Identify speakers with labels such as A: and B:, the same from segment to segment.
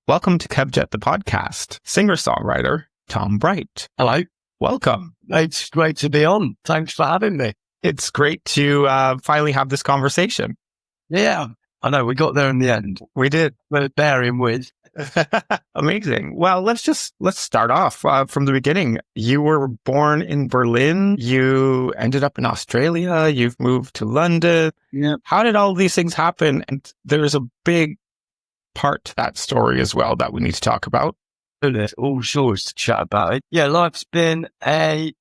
A: Welcome to Kevjet the Podcast, singer-songwriter Tom Bright.
B: Hello.
A: Welcome.
B: It's great to be on. Thanks for having me.
A: It's great to finally have this conversation.
B: Yeah, I know. We got there in the end.
A: We did.
B: We're bearing with.
A: Amazing. Well, let's start off from the beginning. You were born in Berlin. You ended up in Australia. You've moved to London.
B: Yeah.
A: How did all these things happen? And there's a big part to that story as well that we need to talk about.
B: There's all sorts to chat about it. Yeah, life's been an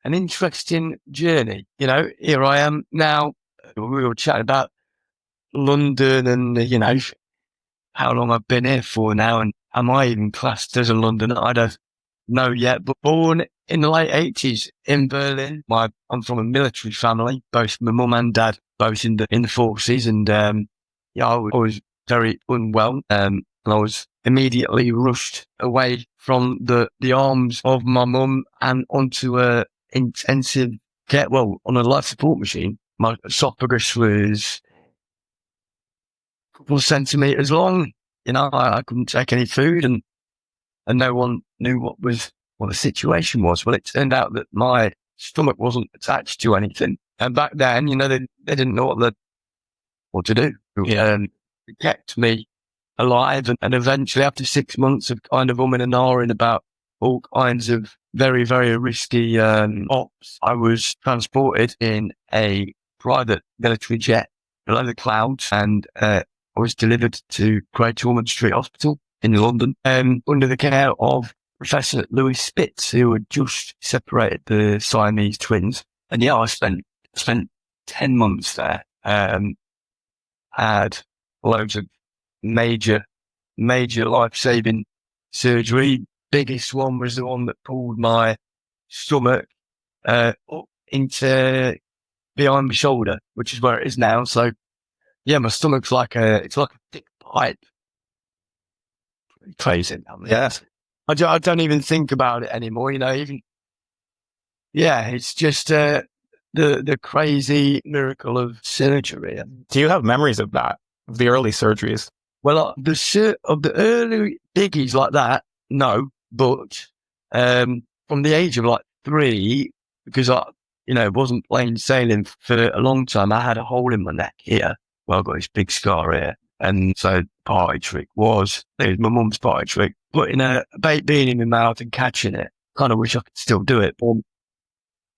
B: interesting journey. You know, here I am now. We were chatting about London and, how long I've been here for now. And am I even classed as a Londoner? I don't know yet. But born in the late 80s in Berlin. I'm from a military family, both my mum and dad, both in the forces. And I was very unwell. And I was immediately rushed away from the arms of my mum and onto a intensive care, on a life support machine. My esophagus was a couple of centimeters long. I couldn't take any food and no one knew what the situation was. Well, it turned out that my stomach wasn't attached to anything. And back then, they didn't know what to do.
A: Yeah.
B: It kept me alive. And eventually, after 6 months of kind of umming and ahhing about all kinds of very, very risky ops, I was transported in a private military jet below the clouds, and I was delivered to Great Ormond Street Hospital in London under the care of Professor Louis Spitz, who had just separated the Siamese twins. And I spent 10 months there. Had loads of major life-saving surgery. Biggest one was the one that pulled my stomach up into behind my shoulder, which is where it is now. So, yeah, my stomach's like a thick pipe. Pretty crazy.
A: Yes.
B: I don't even think about it anymore. It's just the crazy miracle of surgery.
A: Do you have memories of that, of the early surgeries?
B: Well, of the early biggies like that, no. But from the age of 3, because I wasn't plain sailing for a long time, I had a hole in my neck here. Well, I got this big scar here. And so the party trick was my mum's party trick, putting a baked bean in my mouth and catching it. Kind of wish I could still do it. But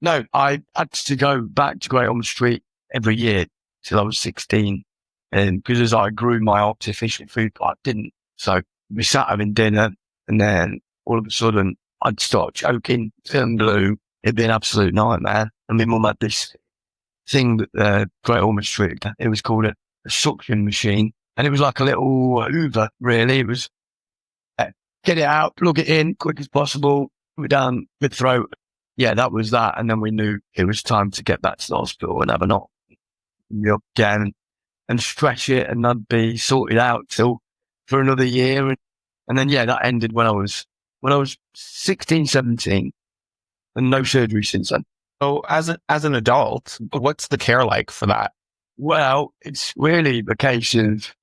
B: no, I had to go back to Great Ormond Street every year till I was 16. And because as I grew, my artificial food pipe didn't. So we sat having dinner, and then all of a sudden I'd start choking, turn blue. It'd be an absolute nightmare. And my mum had this thing that Great Ormond Street, it was called a suction machine. And it was like a little Hoover, really. It was get it out, plug it in, quick as possible, put it down the throat. Yeah, that was that. And then we knew it was time to get back to the hospital and have an op again and stretch it, and I'd be sorted out for another year. And then, that ended when I was 16, 17, and no surgery since then.
A: So as an adult, what's the care like for that?
B: Well, it's really the case of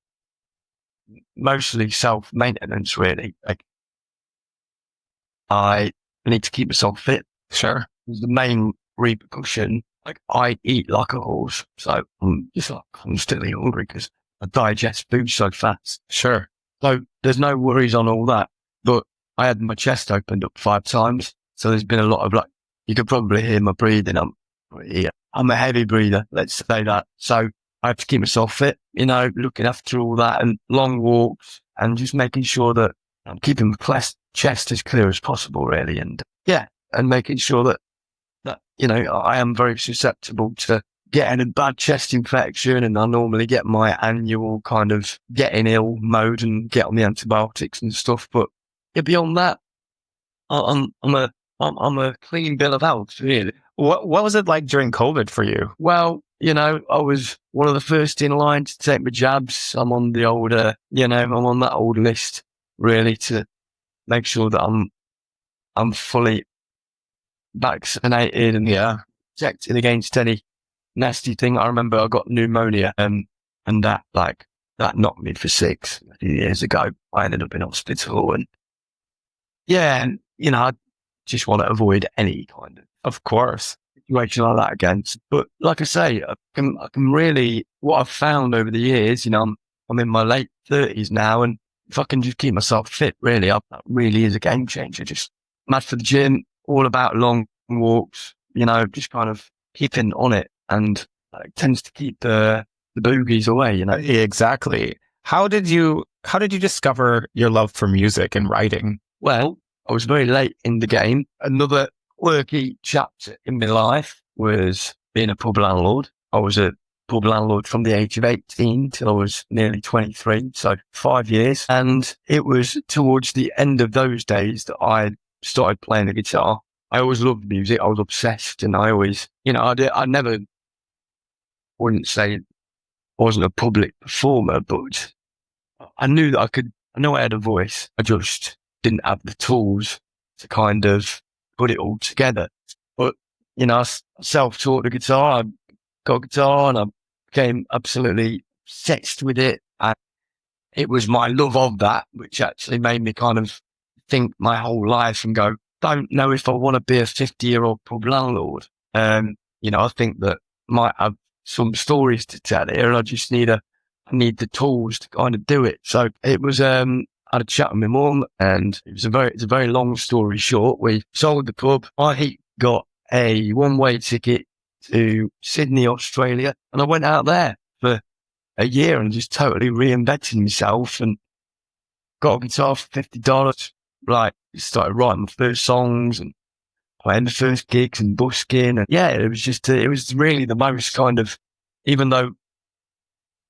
B: mostly self-maintenance, really. Like, I need to keep myself fit.
A: Sure.
B: It's the main repercussion. Like, I eat like a horse, so I'm just constantly hungry because I digest food so fast.
A: Sure.
B: So there's no worries on all that. But I had my chest opened up 5 times, so there's been a lot of you could probably hear my breathing. I'm a heavy breather, let's say that. So I have to keep myself fit, looking after all that and long walks and just making sure that I'm keeping my chest as clear as possible, really. And and making sure that I am very susceptible to getting a bad chest infection, and I normally get my annual kind of getting ill mode and get on the antibiotics and stuff. But beyond that, I'm a clean bill of health, really.
A: What was it like during COVID for you?
B: Well, I was one of the first in line to take my jabs. I'm on the old, I'm on that old list, really, to make sure that I'm fully vaccinated and protected against any nasty thing. I remember I got pneumonia and that that knocked me for 6 a few years ago. I ended up in hospital and I just want to avoid any kind
A: Of course.
B: situation like that again. But like I say, I can really, what I've found over the years, I'm in my late 30s now, and if I can just keep myself fit, really, that really is a game changer. Just mad for the gym, all about long walks, just kind of keeping on it, and it tends to keep the boogies away,
A: Exactly. How did you discover your love for music and writing?
B: Well, I was very late in the game. Another quirky chapter in my life was being a pub landlord. I was a pub landlord from the age of 18 till I was nearly 23, so 5 years. And it was towards the end of those days that I started playing the guitar. I always loved music. I was obsessed, and I always, I never wouldn't say I wasn't a public performer, but I knew that I know I had a voice. I just didn't have the tools to kind of put it all together. But, I self-taught the guitar. I got a guitar and I became absolutely obsessed with it. And it was my love of that, which actually made me kind of think my whole life and go, don't know if I want to be a 50-year-old pub landlord. I think that might have some stories to tell here, and I just need the tools to kind of do it. So it was, I had a chat with my mum, and it's a very long story short. We sold the pub. I got a one-way ticket to Sydney, Australia, and I went out there for a year and just totally reinvented myself and got a guitar for $50. Started writing my first songs and playing the first gigs and busking. And it was really the most kind of, even though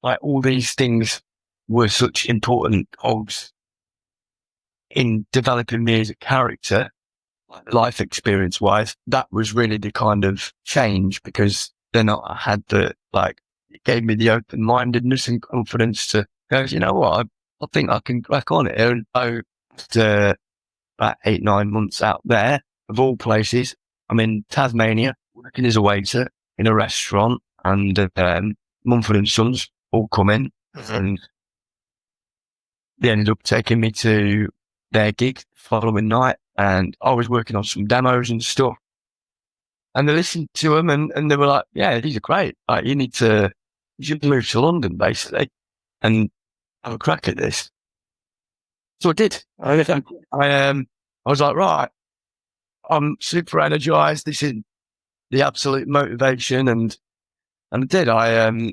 B: all these things were such important cogs in developing me as a character, life experience wise, that was really the kind of change, because then I had it gave me the open-mindedness and confidence to go, you know what, I think I can crack on it. And so after about 8-9 months out there, of all places, I'm in Tasmania working as a waiter in a restaurant, and Mumford & Sons all come in, and they ended up taking me to their gig the following night, and I was working on some demos and stuff. And they listened to them and they were like, yeah, these are great. You should move to London, basically, and have a crack at this. So I did. I was like, right, I'm super energized. This is the absolute motivation. And I did. I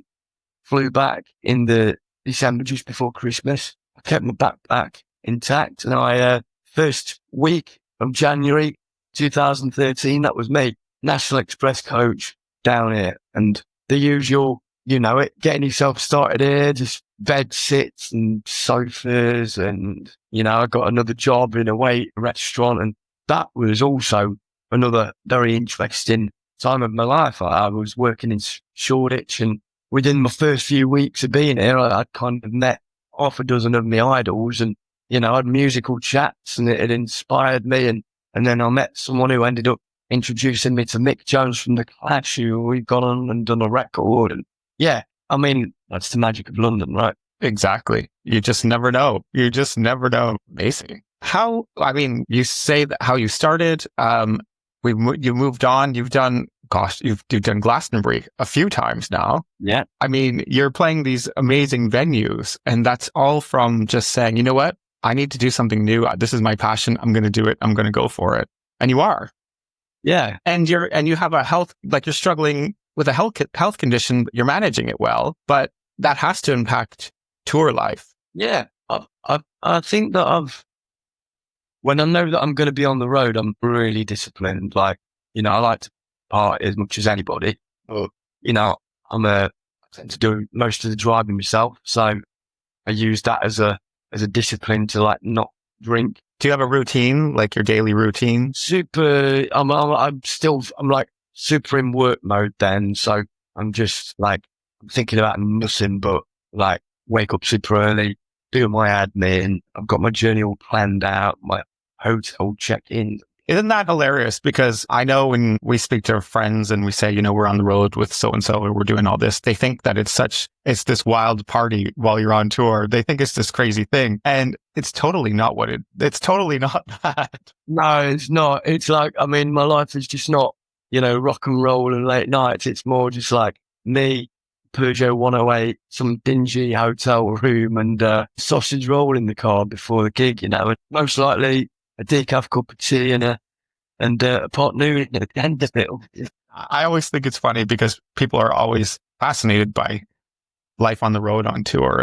B: flew back in the December, just before Christmas. I kept my backpack intact, and first week of January 2013, that was me, National Express coach down here, and the usual, getting yourself started here, just bed sits and sofas, and I got another job in a restaurant, and that was also another very interesting time of my life. I was working in Shoreditch, and within my first few weeks of being here, I'd kind of met half a dozen of my idols, and I had musical chats, and it inspired me. And then I met someone who ended up introducing me to Mick Jones from The Clash, who we've gone on and done a record. And that's the magic of London, right?
A: Exactly. You just never know. Amazing. You say that how you started, you moved on, you've done Glastonbury a few times now.
B: Yeah.
A: You're playing these amazing venues, and that's all from just saying, you know what? I need to do something new. This is my passion. I'm going to do it. I'm going to go for it. And you are.
B: Yeah.
A: And you have a health, you're struggling with a health condition, but you're managing it well, but that has to impact tour life.
B: Yeah. I think that when I know that I'm going to be on the road, I'm really disciplined. I like to party as much as anybody, but, I tend to do most of the driving myself. So I use that as a discipline to not drink.
A: Do you have a routine, like your daily routine?
B: Super. I'm super in work mode then. So I'm just I'm thinking about nothing but wake up super early, do my admin. I've got my journey all planned out, my hotel check-in,
A: Isn't that hilarious? Because I know when we speak to our friends and we say, you know, we're on the road with so-and-so or we're doing all this, they think that it's this wild party while you're on tour. They think it's this crazy thing. And it's totally not it's totally not that.
B: No, it's not. It's like, I mean, my life is just not, you know, rock and roll and late nights. It's more just like me, Peugeot 108, some dingy hotel room and sausage roll in the car before the gig, you know, and most likely a decaf cup of tea and a pot noodle at the end of it.
A: I always think it's funny because people are always fascinated by life on the road on tour.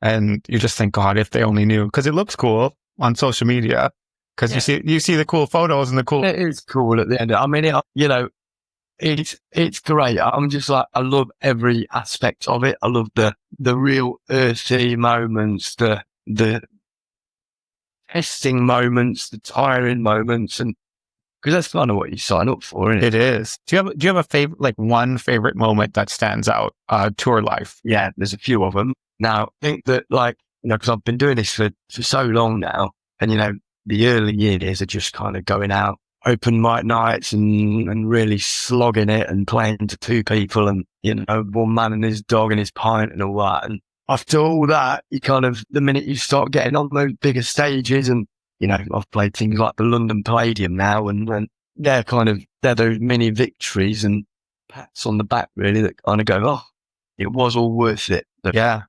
A: And you just think, God, if they only knew, because it looks cool on social media. Because you see the cool photos and the cool.
B: It is cool at the end. I mean, you know, it's great. I'm just like, I love every aspect of it. I love the real earthy moments, the testing moments, the tiring moments, and because that's kind of what you sign up for, isn't it?
A: It is. Do you have a favorite, like one favorite moment that stands out, tour life?
B: Yeah, there's a few of them. Now, I think that, like, you know, because I've been doing this for so long now, and you know, the early years are just kind of going out, open mic nights and really slogging it and playing to two people and, you know, one man and his dog and his pint and all that. And after all that, you kind of, the minute you start getting on those bigger stages and, you know, I've played things like the London Palladium now and they're those mini victories and pats on the back really that kind of go, oh, it was all worth it.
A: Yeah.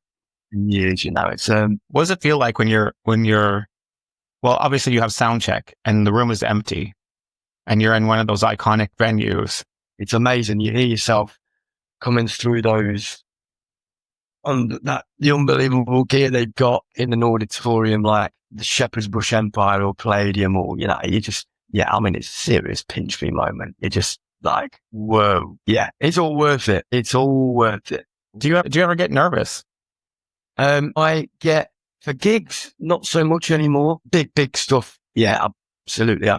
B: Years, you know, it's,
A: what does it feel like when you're, well, obviously you have sound check and the room is empty and you're in one of those iconic venues.
B: It's amazing. You hear yourself coming through those, the unbelievable gear they've got in an auditorium like the Shepherd's Bush Empire or Palladium or, you know, you just, yeah, I mean, it's a serious pinch me moment. You're just like, whoa. Yeah, it's all worth it. It's all worth it.
A: Do you ever get nervous?
B: I get, for gigs, not so much anymore. Big stuff. Yeah, absolutely. I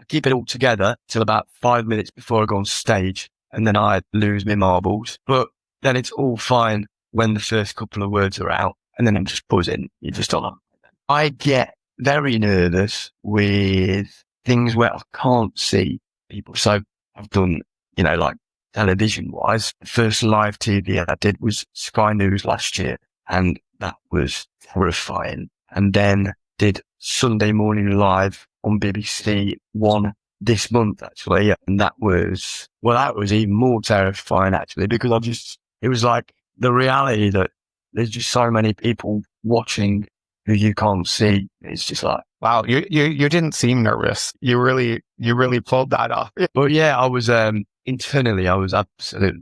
B: keep it all together till about 5 minutes before I go on stage and then I lose my marbles. But then it's all fine when the first couple of words are out and then I'm just buzzing. You just don't. I get very nervous with things where I can't see people. So I've done, you know, like television wise, the first live TV I did was Sky News last year and that was terrifying. And then did Sunday Morning Live on BBC One this month, actually. And that was even more terrifying, actually, because it was like the reality that there's just so many people watching who you can't see. It's just like,
A: wow, you didn't seem nervous. You really pulled that off.
B: But yeah, I was, internally, I was absolutely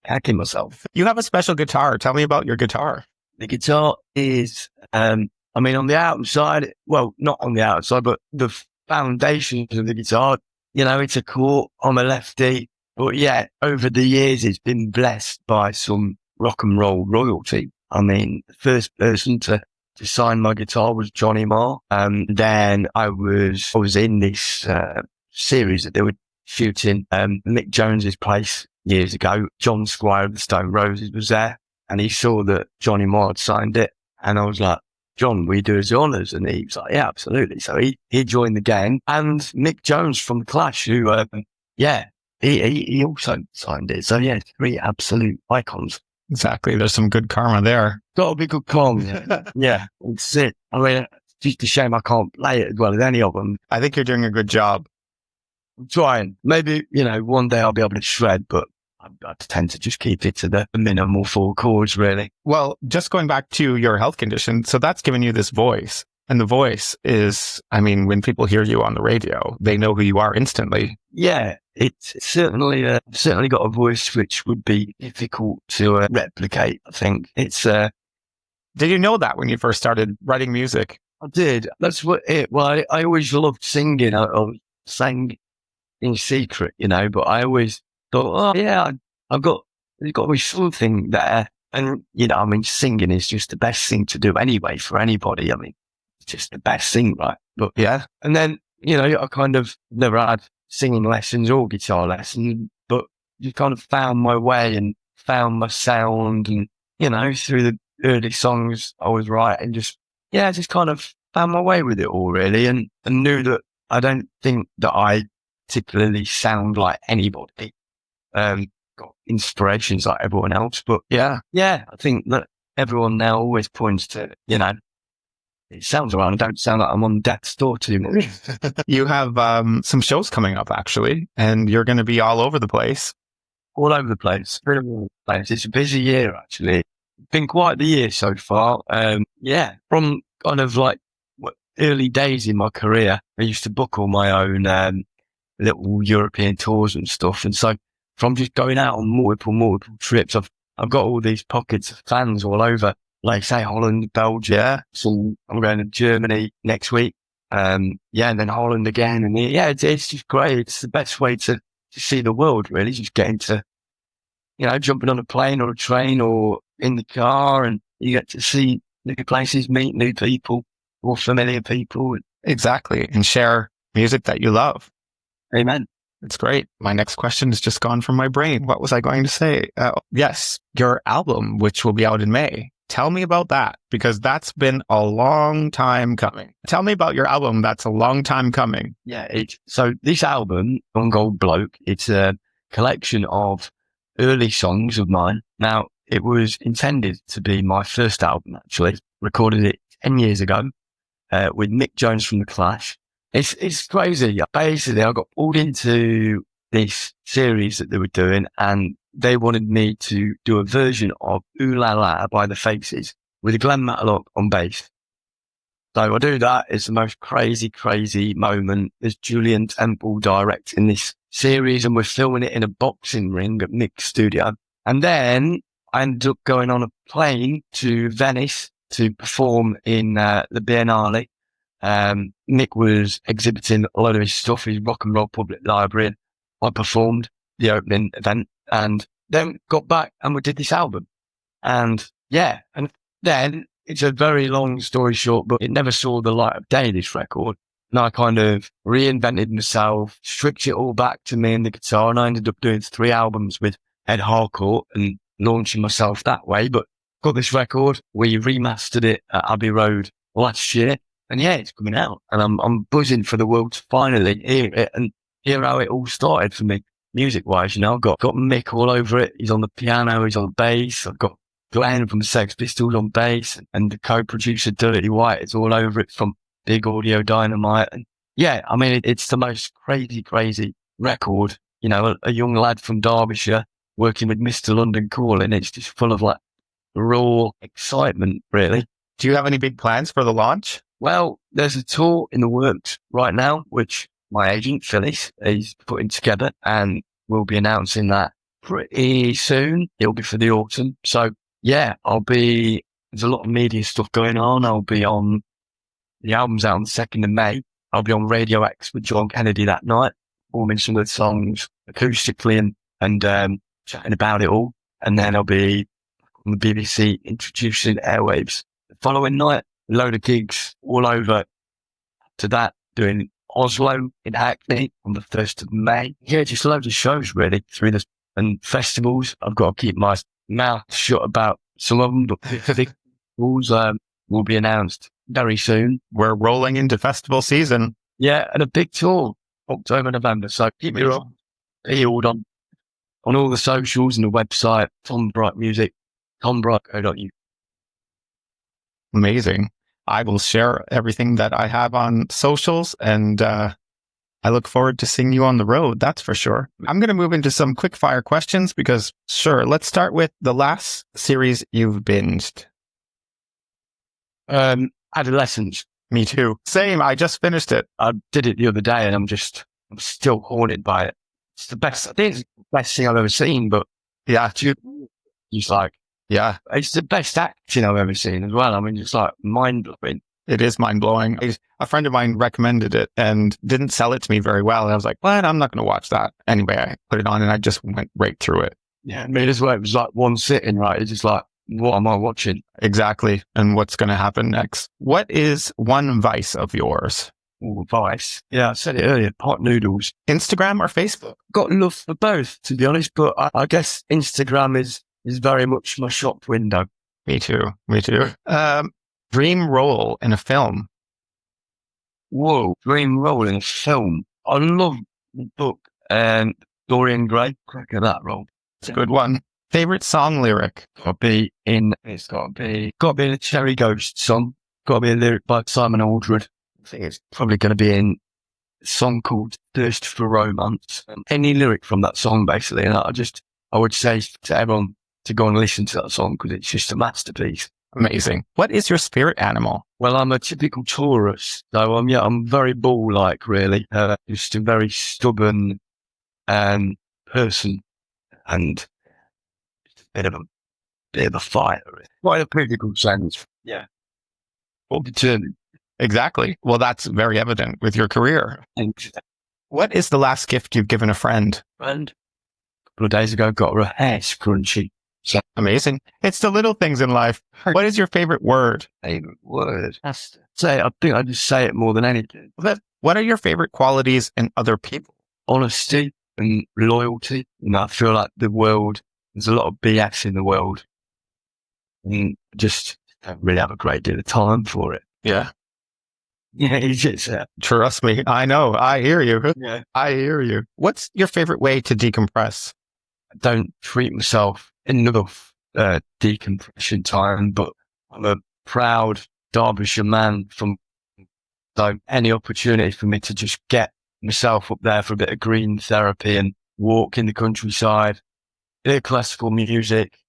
B: hacking myself.
A: You have a special guitar. Tell me about your guitar.
B: The guitar is, I mean, on the outside, well, not on the outside, but the foundations of the guitar, you know, it's a chord. I'm a lefty, but yeah, over the years, it's been blessed by some rock and roll royalty. I mean, the first person to sign my guitar was Johnny Marr. Then I was in this, series that they were shooting, Mick Jones's place years ago. John Squire of the Stone Roses was there and he saw that Johnny Marr had signed it. And I was like, John, we do his honours. And he was like, yeah, absolutely. So he joined the gang and Mick Jones from The Clash, who, he also signed it. So yeah, 3 absolute icons.
A: Exactly. There's some good karma there.
B: Gotta be good karma. Yeah, that's it. I mean, it's just a shame I can't play it as well as any of them.
A: I think you're doing a good job.
B: I'm trying. Maybe, you know, one day I'll be able to shred, but I tend to just keep it to the minimal 4 chords, really.
A: Well, just going back to your health condition, so that's given you this voice. And the voice is, I mean, when people hear you on the radio, they know who you are instantly.
B: Yeah, it's certainly got a voice which would be difficult to replicate, I think. It's
A: Did you know that when you first started writing music?
B: I did. That's what well, I always loved singing. I sang in secret, you know, but I always thought, oh yeah, there's got to be something there. And, you know, I mean, singing is just the best thing to do anyway for anybody. I mean, it's just the best thing, right? But yeah. And then, you know, I kind of never had singing lessons or guitar lessons, but just kind of found my way and found my sound and, you know, through the early songs I was writing, just kind of found my way with it all really and knew that I don't think that I particularly sound like anybody. Got inspirations like everyone else, but yeah, I think that everyone now always points to, it sounds alright. I don't sound like I'm on death's door too much.
A: You have some shows coming up, actually, and you're going to be all over the place.
B: All over the place. Really all over the place. It's a busy year, actually. Been quite the year so far. From kind of like early days in my career, I used to book all my own little European tours and stuff. And so from just going out on multiple trips, I've got all these pockets of fans all over, like say Holland, Belgium.
A: Yeah.
B: So I'm going to Germany next week. And then Holland again. And it's just great. It's the best way to see the world, really. Just getting to, jumping on a plane or a train or in the car, and you get to see new places, meet new people or familiar people.
A: Exactly. And share music that you love.
B: Amen.
A: It's great. My next question has just gone from my brain. What was I going to say? Yes, your album, which will be out in May. Tell me about that, because that's been a long time coming. Tell me about your album. That's a long time coming.
B: Yeah. So this album, On Gold Bloke, it's a collection of early songs of mine. Now, it was intended to be my first album, actually. Recorded it 10 years ago with Mick Jones from The Clash. It's crazy. Basically, I got pulled into this series that they were doing, and they wanted me to do a version of Ooh La La by The Faces with Glenn Matlock on bass. So I do that. It's the most crazy moment. There's Julian Temple directing this series, and we're filming it in a boxing ring at Mick's studio. And then I ended up going on a plane to Venice to perform in the Biennale. Mick was exhibiting a lot of his stuff, his Rock and Roll Public Library. And I performed the opening event, and then got back and we did this album. And then it's a very long story short, but it never saw the light of day, this record. And I kind of reinvented myself, stripped it all back to me and the guitar, and I ended up doing 3 albums with Ed Harcourt and launching myself that way. But got this record, we remastered it at Abbey Road last year, and it's coming out, and I'm buzzing for the world to finally hear it and hear how it all started for me, music-wise. I've got Mick all over it. He's on the piano, he's on bass. I've got Glenn from the Sex Pistols on bass, and the co-producer Dirty White is all over it from Big Audio Dynamite. And it's the most crazy record. A young lad from Derbyshire working with Mr. London Calling. It's just full of like raw excitement, really.
A: Do you have any big plans for the launch?
B: Well, there's a tour in the works right now, which my agent Phyllis is putting together, and we'll be announcing that pretty soon. It'll be for the autumn. So there's a lot of media stuff going on. I'll be on, the album's out on the 2nd of May. I'll be on Radio X with John Kennedy that night, performing some of the songs acoustically and chatting about it all. And then I'll be on the BBC introducing Airwaves the following night. A load of gigs all over to that, doing Oslo in Hackney on the 1st of May. Yeah, just loads of shows really through this, and festivals. I've got to keep my mouth shut about some of them, but big festivals will be announced very soon.
A: We're rolling into festival season.
B: Yeah, and a big tour, October, November. So keep me peeled on all the socials and the website, Tom Bright Music, tombright.co.uk.
A: Amazing. I will share everything that I have on socials, and I look forward to seeing you on the road. That's for sure. I'm going to move into some quick fire questions because let's start with the last series you've binged.
B: Adolescence.
A: Me too. Same. I just finished it.
B: I did it the other day, and I'm still haunted by it. It's the best. I think it's the best thing I've ever seen, but it's like, it's the best acting I've ever seen as well. It's like mind-blowing.
A: It is mind-blowing. A friend of mine recommended it and didn't sell it to me very well. And I was like, what? I'm not going to watch that. Anyway, I put it on and I just went right through it.
B: Yeah, as well, it was like one sitting, right? It's just like, what am I watching?
A: Exactly. And what's going to happen next? What is one vice of yours?
B: Ooh, vice. Yeah, I said it earlier, pot noodles.
A: Instagram or Facebook?
B: Got love for both, to be honest, but I guess Instagram is very much my shop window.
A: Me too. Dream role in a film?
B: Whoa, dream role in a film. I love the book and Dorian Gray. Crack at that role.
A: It's a good one. Favorite song lyric?
B: It's got to be in a Cherry Ghost song. Got to be a lyric by Simon Aldred. I think it's probably going to be in a song called Thirst for Romance. Any lyric from that song, basically. And I would say to everyone to go and listen to that song because it's just a masterpiece.
A: Amazing. What is your spirit animal?
B: Well, I'm a typical Taurus, so I'm very bull-like, really. Just a very stubborn person, and bit of a fighter, quite a political sense. Yeah, well determined.
A: Exactly. Well, that's very evident with your career.
B: Thanks.
A: What is the last gift you've given a friend?
B: And a couple of days ago, got her a hair scrunchie. So
A: Amazing. It's the little things in life. What is your favorite word?
B: favorite word. I think I just say it more than anything.
A: What are your favorite qualities in other people?
B: Honesty and loyalty. I feel like there's a lot of BS in the world, and just don't really have a great deal of time for it.
A: Yeah.
B: Yeah, it's just
A: Trust me. I know. I hear you.
B: yeah.
A: I hear you. What's your favorite way to decompress?
B: I don't treat myself enough decompression time, but I'm a proud Derbyshire man so any opportunity for me to just get myself up there for a bit of green therapy and walk in the countryside, hear classical music,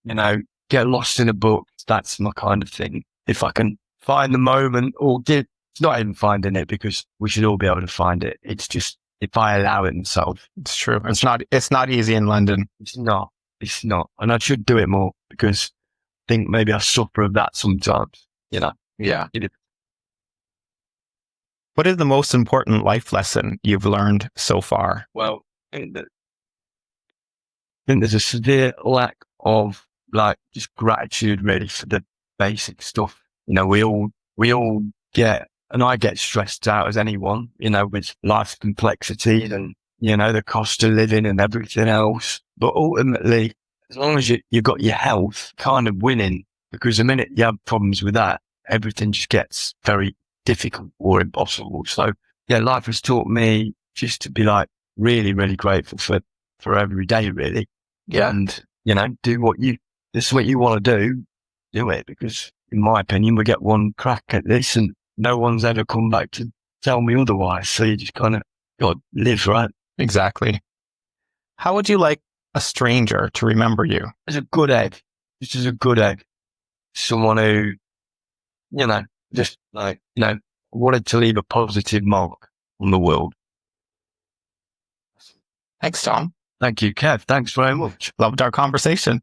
B: get lost in a book, that's my kind of thing. If I can find the moment it's not even finding it because we should all be able to find it. It's just, if I allow it myself.
A: It's true. It's not easy in London.
B: It's not. And I should do it more because I think maybe I suffer of that sometimes,
A: Yeah.
B: It-
A: What is the most important life lesson you've learned so far?
B: Well, I think there's a severe lack of just gratitude really for the basic stuff. We all get, and I get stressed out as anyone, with life's complexities and, the cost of living and everything else. But ultimately, as long as you've got your health, kind of winning, because the minute you have problems with that, everything just gets very difficult or impossible. So yeah, life has taught me just to be really, really grateful for every day, really.
A: Yeah.
B: And, this is what you want to do it, because in my opinion, we get one crack at this and no one's ever come back to tell me otherwise. So you just kind of got to live, right?
A: Exactly. How would you like a stranger to remember you?
B: As a good egg. Just as a good egg. Someone who, wanted to leave a positive mark on the world.
A: Thanks, Tom.
B: Thank you, Kev. Thanks very much.
A: Loved our conversation.